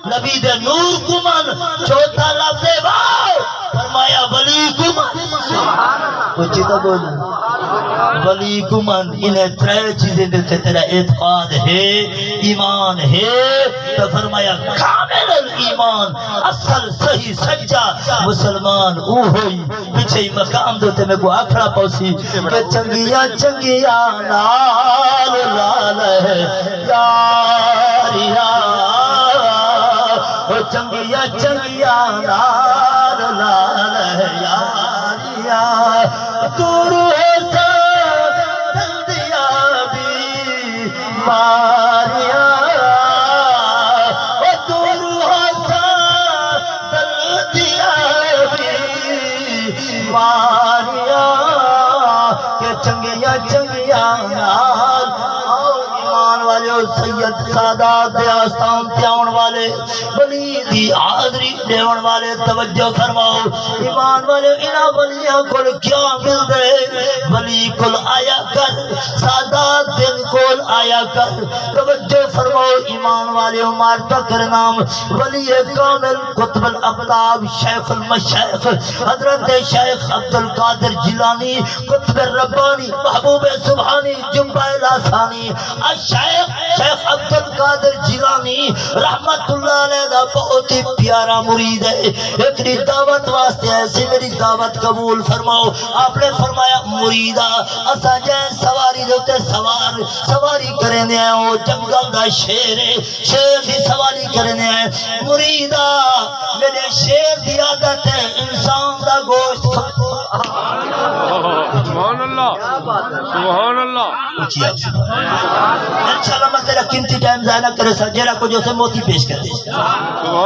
نبی دے نور کمن چوتھا لفظ واو فرمایا ولی کمن کچھ تو بولو ولی کمن انہیں ترے چیزیں دیتے تیرا اعتقاد ہے ایمان ہے تو فرمایا کامل ایمان اصل صحیح سجا مسلمان او ہوئی پیچھے ہی مقام دوتے میں کو آکھڑا پوسی کہ چنگیاں چنگیاں لال لال ہے یاریا چنگیا چنگیا لال لال ہے یاریا دور ہے سا دیا بھی ماریا دور ہے سا دیا بھی ماریا کہ چنگیا چنگیا لال سید سادات دے آستان تیاون والے ولی دی حاضری دیون والے توجہ فرماؤ ایمان والے انہاں ولیاں کول کیا مل دے ولی کول آیا کر سادات دن کول آیا کر توجہ فرماؤ ایمان والے عمر بکر نام ولی کامل قطب الاقطاب شیخ المشایخ حضرت شیخ عبدالقادر جیلانی قطب الربانی محبوب سبحانی جنبہ لاسانی شیخ عبدالقادر جیلانی رحمت اللہ علیہ دا بہت ہی پیارا مرید ہے ایک دعوت واسطے ایسی میری دعوت قبول فرماؤ آپ نے فرمایا مریدہ اسا جائیں سواری دوتے سواری کرنے ہیں وہ جنگل دا شیر ہے شیر دی سواری کرنے ہیں مریدہ میرے شیر دی عادت ہے انسان دا گوشت سبحان اللہ سبحان اللہ انشاءاللہ میں تیرا قیمتی ٹائم ضائع نہ کرے سا جیرا کو جو سے موتی پیش کر دے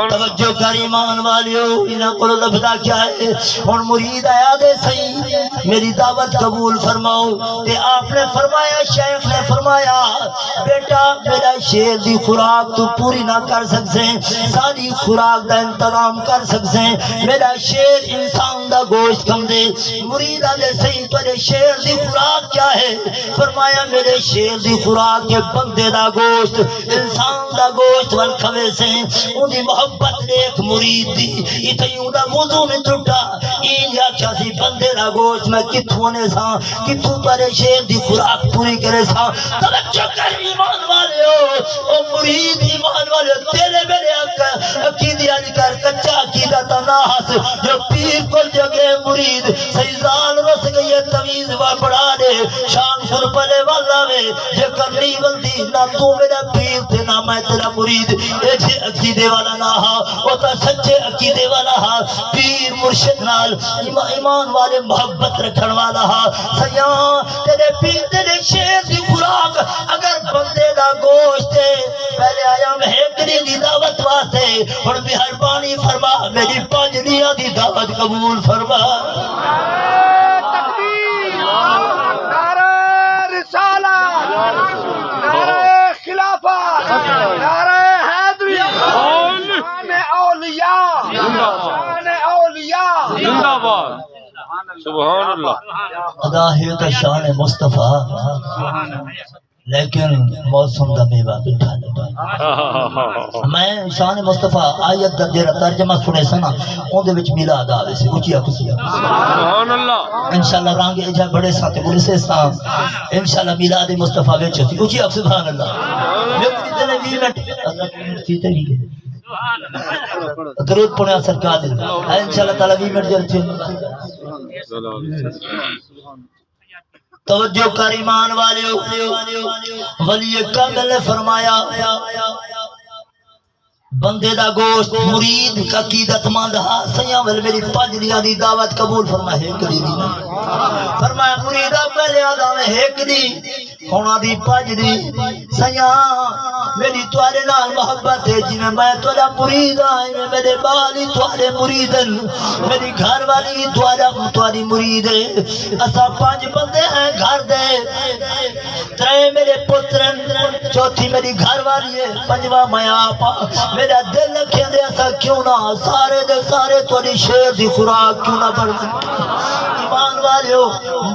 توجہ کر ایمان والیو انہاں کو لبدا کیا ہے اور مرید آیا دے صحیح میری دعوت قبول فرماؤ تے آپ نے فرمایا شیخ نے فرمایا بیٹا میرا شیر دی خوراک تو پوری نہ کر سکتے ساری خوراک دا انتظام کر سکتے میرا شیر انسان دا گوشت کم دے مرید آدھے صحیح تیرے شیر دی خوراک کیا ہے فرمایا میرے شیر دی خوراک کے بندے دا گوشت انسان دا گوشت والکھوے سے انہی محبت دیکھ مرید دی اتھائیوں دا وضو میں ٹوٹا این یا کسی بندے دا گوشت میں کتھوں نے سا کتھوں تیرے شیر دی خوراک پوری کرے سا توجہ کر ایمان والے ہو او مرید ایمان والے ہو تیرے میرے عقیدی علی کر کچا عقیدہ تناس جو پیر کو جگہ مرید سیزال رس گئی تویز و بڑھا دے شان سن پلے والا میں یہ کرنی بلدی نہ تو میرا پیر تھے نہ میں تیرا مرید ایجے عقیدے والا نہ ہا وہ تا سچے عقیدے والا ہا پیر مرشد نال ایمان والے محبت رکھن والا ہا سیاں تیرے پیر تیرے شیر دی خوراک اگر بندے دا گوشت ہے پہلے آیا میں ہیکری دی دعوت واسطے اور مہربانی فرما میری پانجلیاں دی دعوت قبول فرما نعرہ رسالت نعرہ خلافت نعرہ حیدری شان اولیاء شان اولیاء زندہ باد سبحان اللہ ادا ہے تا شان مصطفیٰ لیکن موسم دا میوہ بٹھا لگا میں شان مصطفیٰ آیت دا جیرہ ترجمہ سنے سنا ان دے وچ میلاد آوے سے اچھیا کسیا سبحان اللہ انشاءاللہ رانگے اجھا بڑے ساتھ بولسے سام انشاءاللہ میلاد مصطفیٰ وچ ہوتی اچھیا سبحان اللہ میں کچھ دنے 20 منٹ چیتے نہیں گئے درود پڑھا سرکار دل انشاءاللہ تعالیٰ 20 منٹ جل چھے توجہ کر ایمان والیو ولی کامل نے فرمایا بندے دا گوشت مرید کا عقیدت مند ہا سیاں ول میری پانجلیاں دی دعوت قبول فرمائے ایک دی فرمایا مریدا پہلے آدھا میں ایک دی ہونا دی پانج دی سیاں میری توارے نال محبت ہے جی میں توڑا مرید آئے میرے بالی توارے مریدن میری گھر والی تواری مرید ہے اسا 5 بندے ہیں گھر دے 3 میرے پترن چوتھی میری گھر والی ہے 5واں میں آپا میرا دل لکھیں دے اسا کیوں نہ سارے دے سارے تھوڑی شیر دی خوراک کیوں نہ بڑھ ایمان والیو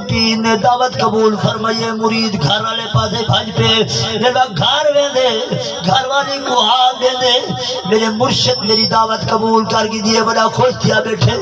پیر نے دعوت قبول فرمائیے مرید گھر والے پاسے بھج پہ لگا گھر ویندے گھر والی کو حال دے دے میرے مرشد میری دعوت قبول کر کے دیے بڑا خوش تھیا بیٹھے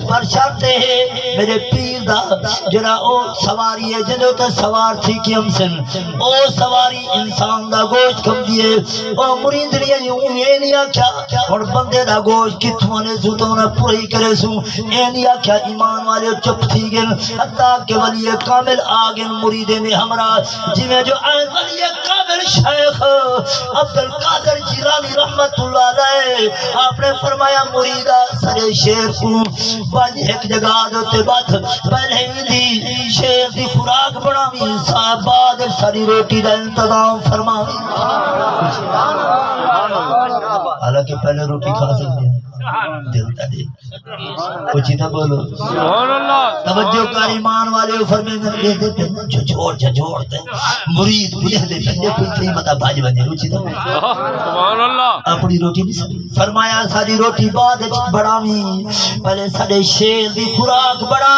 پر شرط ہے میرے پیر دا جڑا او سواری ہے جنہوں تے سوار تھی کہ ہم سن او سواری انسان دا گوشت کم دیے او مرید نے یوں یہ نہیں آکھیا اور بندے دا گوشت کتھوں نے سوتوں نے پوری کرے سوں اے نہیں آکھیا ایمان والے چپ تھی گن حتیٰ کہ ولی کامل آگن مرید میں ہمراہ جویں جو آئین ولی کامل شیخ عبدالقادر جیلانی رحمت اللہ علیہ آپ نے فرمایا مریدہ سرے شیر کو بند ایک جگہ دوتے بات پہلے دی شیر دی خوراک بڑھاوی صاحب بعد ساری روٹی دا انتظام فرماوی حالانکہ پہلے روٹی کھا سکتے ہیں دلتا دے کچھ ہی تھا بولو توجہ کر ایمان والے فرمائے دے دے پہنے چھوڑ دے مرید بلے دے پہنے کوئی کہیں مطا بھاج بنے روچی تھا اپنی روٹی نہیں سکتی فرمایا ساری روٹی بعد بڑھاوی پہلے سارے شیر دی خوراک بڑھا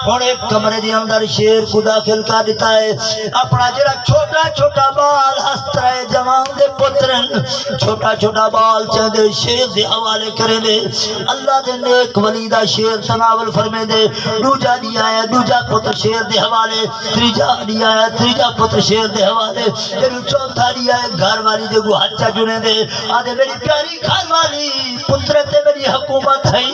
اور ایک کمرے دی اندر شیر کو داخل کر دیتا ہے اپنا جڑا چھوٹا چھوٹا بال ہست رہے جوان دے پترن چھوٹا چھوٹا بال چاہدے شیر دے حوالے کرے دے اللہ دے نیک ولی دا شیر تناول فرمے دے دوجا دیا ہے دوجا پتر شیر دے حوالے تریجا دیا ہے تریجا پتر شیر دے حوالے پھر چوتھا دیا ہے گھر والی دے گو ہچا جنے دے آدھے میری پیاری گھر والی پتر تے میری حکومت ہے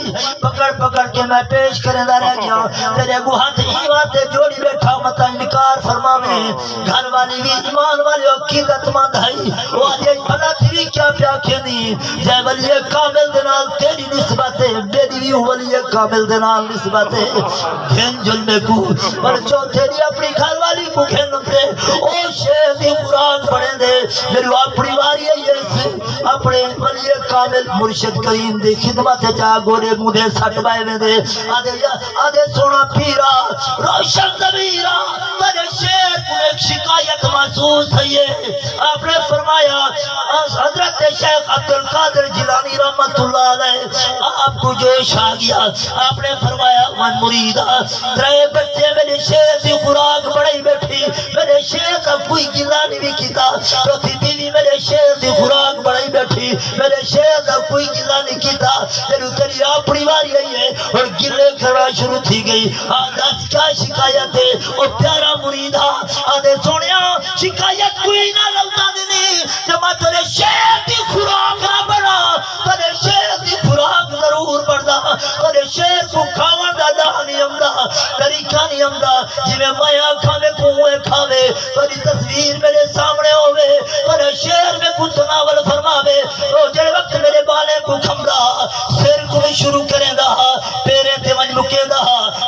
پکڑ کے میں پیش کریں دا رہ گیا تیرے گو ہاتھ ایواتے جوڑی بیٹھا متا انکار فرماوے گھر والی بھی ایمان والی عقیدت مند ہے وہ آدھے بھلا تیری کیا پیا کھینی جے ولی کامل دنال تیری نسبت ہے میری بھی ولی کامل دنال نسبت ہے گھن جل میں کو پر چوتھے دی اپنی گھر والی کو گھن دے او شیر دی خوراک بڑھیں دے میری اپنی واری ہے یہ اپنے ولی کامل مرشد کریم دی خدمت جا گورے مودے سٹ بائے میں دے آدھے سونا پیرا روشن ضمیرہ تیرے شیر کو ایک شکایت محسوس ہے آپ نے فرمایا حضرت شیخ عبدالقادر جیلانی رحمت اللہ علیہ آپ کو جوش آ گیا آپ نے فرمایا من مریدہ ترے بچے میرے شیر دی خوراک بڑی بیٹھی میرے شیر کا کوئی گلہ نہیں بھی کیتا تو تھی بیوی میرے شیر دی خوراک بڑی بیٹھی میرے شیر کا کوئی گلہ نہیں کیتا تیری اپنی واری ہے اور گلے کرنا شروع تھی گئی آدھاس کیا شکایت ہے اور پیارا مریدہ آدھے سونیا شکایت کوئی نہ لگتا دینی جب میں تیرے شیر دی خوراک نہ بڑھا تیرے شیر دی خوراک ضرور بڑھا تیرے شیر کو کھاون دا نہیں امدہ طریقہ نہیں امدہ جی میں آنکھا میں کوئے کھاوے تیری تصویر میرے سامنے ہوئے تیرے شیر میں کو تناول فرماوے تو جڑے وقت میرے بالے کو کھمڑا سر کو بھی شروع کریں دا پیرے تے منج مکے دا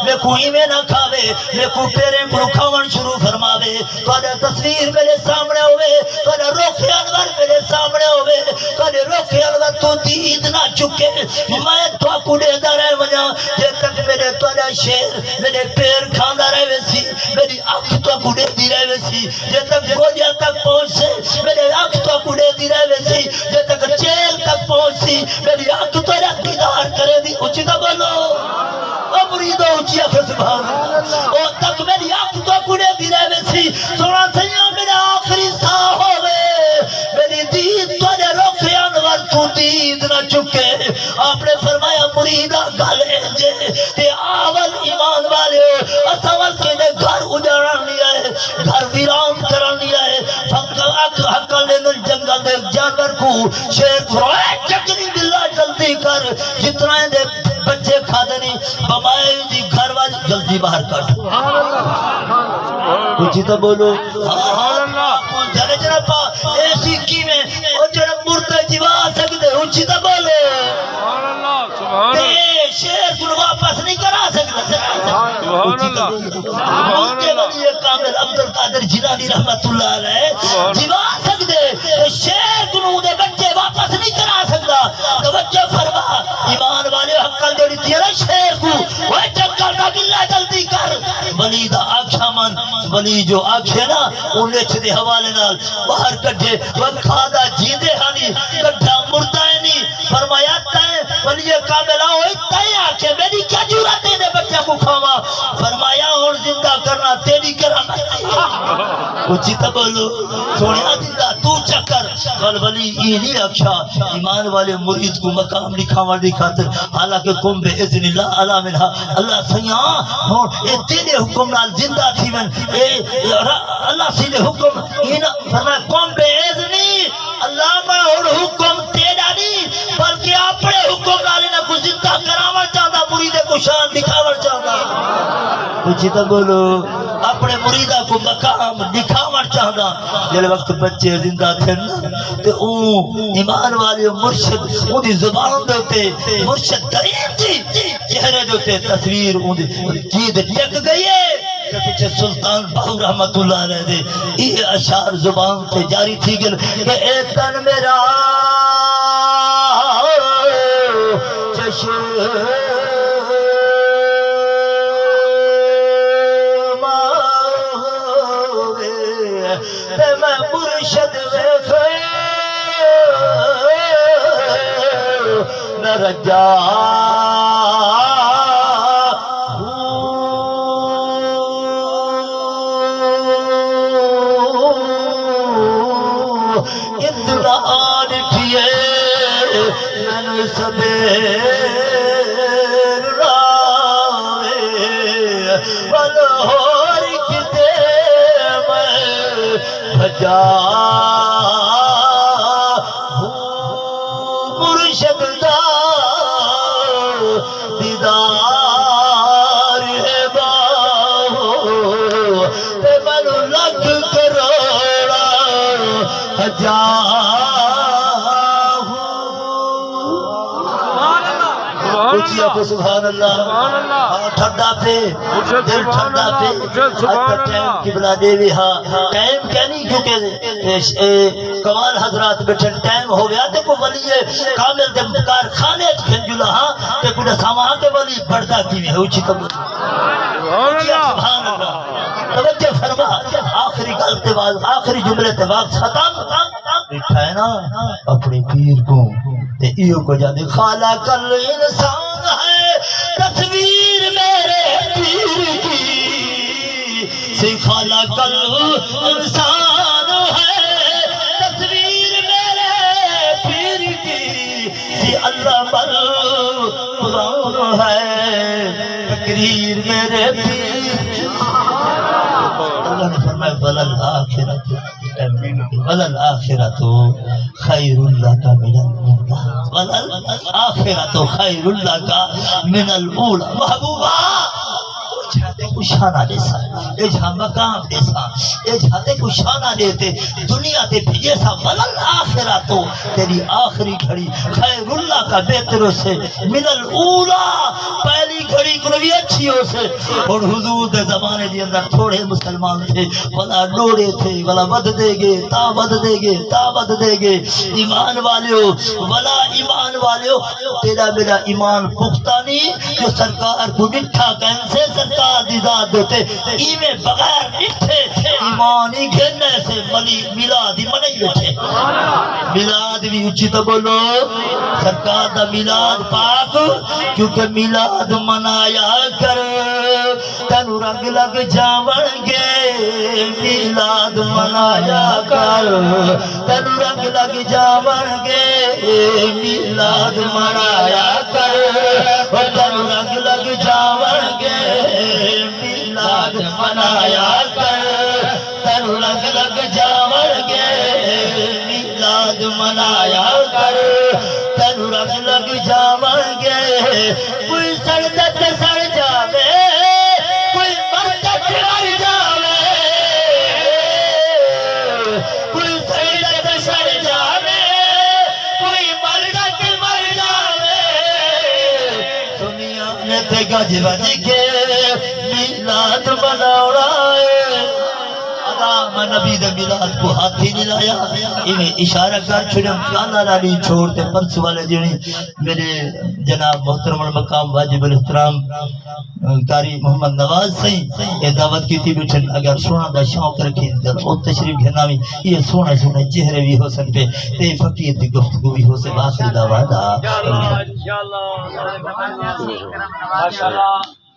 میں کوئی میں نہ کھاوے میں کو پیرے کو کھاون شروع فرماوے تیرے تصویر میرے سامنے ہوئے تیرے روخ انور میرے سامنے ہوئے تیرے روخ انور تو دید نہ چکے میں تو کو دے دا رہے وجہ جے تک میرے تیرے شیر میرے پیر کھاندہ رہے ویسی میری آنکھ تو کو دے دی رہے ویسی جے تک گوڑیا تک پہنچ سے میرے آنکھ تو کو دے دی رہے ویسی جے تک جیل تک پہنچ سی میری آنکھ تو دیدار کرے دی اچھی دا بولو او مریدو اچھی آخر سبحان او تک میری آنکھ تو کو دے دی رہے ویسی سونا سیاں میرے آخری سا ہوئے میری دید تو دے روخ انور تو دید نہ چکے آپ نے فرمایا مریدہ گل انجے تے آول ایمان والے اساول کے دے گھر اجارن لیا ہے گھر ویران کرن لیا ہے حقل دے جنگل دے جانور کو شیر کو روئے چکری باللہ جلدی کر جتنا دے بچے کھا دنی بمائے دی گھر والی جلدی باہر کٹ کچھ تو بولو جانے جنپا ایسی کی میں اور جنپ مرتے جیوا سکتے اچھی تو بولو شیر کو واپس نہیں کرا سکتا اچھی تو بولو ولی کامل عبدالقادر جیلانی رحمت اللہ علیہ جیوا سکتے شیر کو دے بچے واپس نہیں کرا سکتا توجہ فرما ایمان والے حقل دیڑی تیرا شیر کو وہ چکر دا گلہ جلدی کر ولی دا آکھا من ولی جو آکھے نا انہیں چھتے حوالے نال باہر کٹھے وہ کھادا جیندے ہانی کٹھا مردہ نہیں فرمایا ولی کامل ہوئے تائیں آکھے میری کیا جرات ہے نے بچہ کو کھاوا فرمایا اور زندہ کرنا تیری کرنا اچھی تا بولو سوڑیا زندہ تو چکر ولی یہ نہیں اکھا ایمان والے مرید کو مقام لکھاوا دی خاطر حالانکہ کم بے اذن اللہ علا منہا اللہ سیاں ہون اے تیرے حکم نال زندہ تھی من اللہ سیدھے حکم فرمایا کم بے اذنی اللہ میں اور حکم تیرا نہیں بلکہ اپنے حکم نال نہ کو زندہ کراوا چاہتا مریدے کو شان دکھاوا چاہتا کچھ تو بولو اپنے مریدہ کو مقام دکھاوا چاہتا جل وقت بچے زندہ تھے تو اون ایمان والے مرشد اون دی زبان دوتے مرشد کریم جی چہرے دوتے تصویر اون دی جید ٹک گئی ہے پیچھے سلطان باہو رحمت اللہ علیہ دے یہ اشعار زبان سے جاری تھی گل کہ اے تن میرا چشم تے میں مرشد ویکھے نہ رجا اتنا نٹھیے میں سبیر راوے والہور کتے میں بھجا مرشد دا دیدار ہے باہو تے منو لکھ کروڑا ہزار اچھی آپ سبحان اللہ ٹھنڈا پہ دل ٹھنڈا پہ اکر ٹائم قبلہ دیوی ہاں ٹائم کہنی کیونکہ کمال حضرات بیٹھن ٹائم ہو گیا تے کو ولی کامل دے کارخانے کھنجلہ ہاں تے کو سامان تے ولی بڑھتا کیویں ہے اچھی تب سبحان اللہ توجہ فرما آخری گل تے بعد آخری جملے تے بعد ختم بیٹھا ہے نا اپنے پیر کو تے ایو کو جانے خالق الانسان ہے تصویر میرے پیر کی سی خالق الانسان ہے تصویر میرے پیر کی سی اللہ بل قرآن ہے تقریر میرے پیر اللہ نے فرمایا وللآخرۃ وللآخرۃ خیر لک من الاولی وللآخرۃ خیر لک من الاولی محبوبہ جھاتے کو شانہ دے سا اے جھا مقام دے سا اے جھاتے کو شانہ دیتے دنیا تے بھیجے سا وللآخرۃ تیری آخری گھڑی خیر اللہ کا بہتر سے من الاولی پہلی گھڑی کو بھی اچھی ہو سے اور حضور دے زمانے دی اندر تھوڑے مسلمان تھے ولا ڈوڑے تھے ولا ود دے گے تا ود دے گے تا ود دے گے ایمان والیو ولا ایمان والیو تیرا میرا ایمان پختہ نہیں جو سرکار کو نٹھا کہن سے سرکار دی ذات دیتے ایمیں بغیر نٹھے ایمانی گھرنے سے میلاد ہی منائی بیٹھے میلاد بھی اچھی تو بولو سرکار دا میلاد پاک کیونکہ میلاد منایا کر تنو رنگ لگ جاون گے میلاد منایا کر تنو رنگ لگ جاون گے میلاد منایا کر تنو رنگ لگ جاون گے میلاد منایا کر تنو رنگ لگ جاون گے میلاد منایا کر تنو رنگ لگ جاون گے کوئی سردت سر جاوے کوئی مردت مر جاوے کوئی سردت سر جاوے کوئی مردت مر جاوے دنیا نے تے گج بج کے میلاد مناونا ہے میں نبی دے میلاد کو ہاتھ ہی نہیں لایا انہیں اشارہ کر چھڑے کانا رانی چھوڑتے پرس والے جنہیں میرے جناب محترم المقام واجب الاحترام قاری محمد نواز سہیں یہ دعوت کی تھی بچھن اگر سونا دا شوق رکھیں در او تشریف گھنامی یہ سونا سونا چہرے بھی ہو سن پہ تے فقیر دی گفتگو بھی ہو سے باخر دعویٰ دا ماشاءاللہ